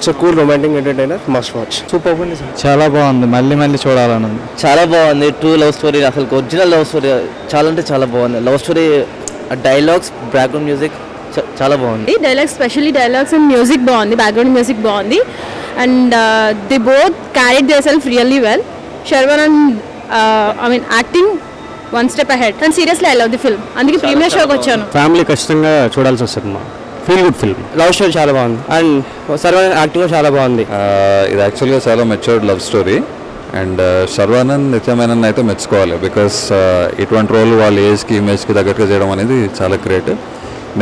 It's a cool romantic entertainer, must watch. Super ఉంది, చాలా బాగుంది, మళ్ళీ మళ్ళీ చూడాలని. చాలా బాగుంది. ట్రూ లవ్ స్టోరీ, అసలు ఒరిజినల్ లవ్ స్టోరీ. చాలా అంటే చాలా బాగుంది love story. Dialogues, background music చాలా బాగుంది. Dialogues, specially dialogues and music బాగుంది, బ్యాక్గ్రౌండ్ మ్యూజిక్ బాగుంది. And they both carried there self really well. Sharwanand acting one step ahead. And seriously I love the film, అందుకే premier షోకి వచ్చాను. Family ఖచ్చితంగా చూడాల్సిన cinema. Feel good film. Love story చాలా బాగుంది and Sharwanand acting చాలా బాగుంది. ఇది యాక్చువల్గా చాలా matured love story and Sharwanand, Nithya Menen అయితే మెచ్చుకోవాలి. బికాస్ ఇటువంటి రోల్ వాళ్ళ ఏజ్కి ఇమేజ్కి దగ్గరగా చేయడం అనేది చాలా గ్రేట్.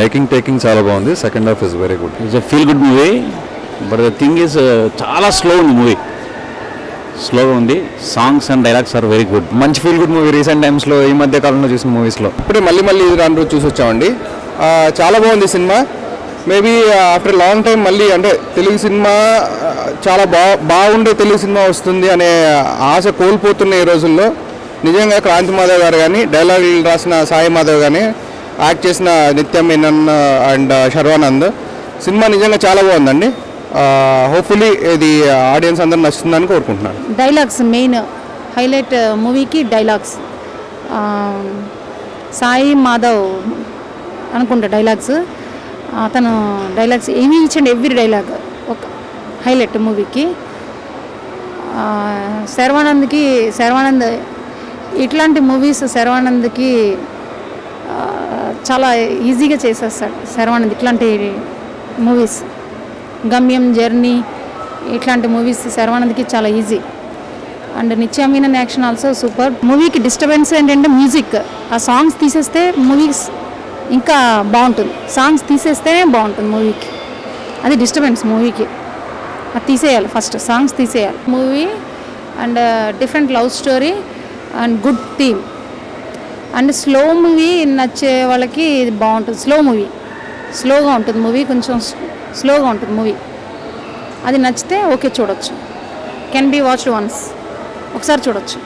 మేకింగ్ టేకింగ్ చాలా బాగుంది. Second half is very good. It's a feel good movie, but the thing is చాలా స్లో ఉంది మూవీ. స్లోగా ఉంది. Songs and dialogues are very good. మంచి ఫీల్ గుడ్ మూవీ. రీసెంట్ టైమ్స్లో, ఈ మధ్య కాలంలో చూసిన మూవీస్లో ఇప్పుడే మళ్ళీ రాను రోజు చూసి వచ్చామండి. చాలా బాగుంది cinema. Maybe after long time మళ్ళీ అంటే తెలుగు సినిమా చాలా బాగుండే తెలుగు సినిమా వస్తుంది అనే ఆశ కోల్పోతున్న ఈ రోజుల్లో నిజంగా క్రాంతి మాధవ్ గారు కానీ, డైలాగులు రాసిన సాయి మాధవ్ కానీ, యాక్ట్ చేసిన నిత్యమేనన్ అండ్ శర్వానంద్, సినిమా నిజంగా చాలా బాగుందండి. హోప్ఫుల్లీ ఇది ఆడియన్స్ అందరూ నచ్చుతుందని కోరుకుంటున్నాను. డైలాగ్స్ మెయిన్ హైలైట్ మూవీకి డైలాగ్స్. సాయి మాధవ్ అనుకుంటా డైలాగ్స్. అతను డైలాగ్స్ ఏమీ ఇచ్చండి, ఎవ్రీ డైలాగ్ ఒక హైలైట్ మూవీకి. శర్వానంద్ ఇట్లాంటి మూవీస్ శర్వానంద్కి చాలా ఈజీగా చేసేస్తాడు శర్వానంద్. ఇట్లాంటి మూవీస్, గమ్యం, జర్నీ, ఇట్లాంటి మూవీస్ శర్వానంద్కి చాలా easy. And Nithya Menen action also super. మూవీకి డిస్టర్బెన్స్ ఏంటంటే మ్యూజిక్. ఆ సాంగ్స్ తీసేస్తే మూవీస్ ఇంకా బాగుంటుంది. సాంగ్స్ తీసేస్తేనే బాగుంటుంది మూవీకి. అది డిస్టర్బెన్స్ మూవీకి. అది తీసేయాలి, ఫస్ట్ సాంగ్స్ తీసేయాలి. Movie and different love story and good theme. And slow movie నచ్చే వాళ్ళకి ఇది బాగుంటుంది. స్లోగా ఉంటుంది మూవీ, కొంచెం స్లోగా ఉంటుంది మూవీ. అది నచ్చితే ఓకే, చూడొచ్చు. కెన్ బీ వాచ్డ్ వన్స్, ఒకసారి చూడొచ్చు.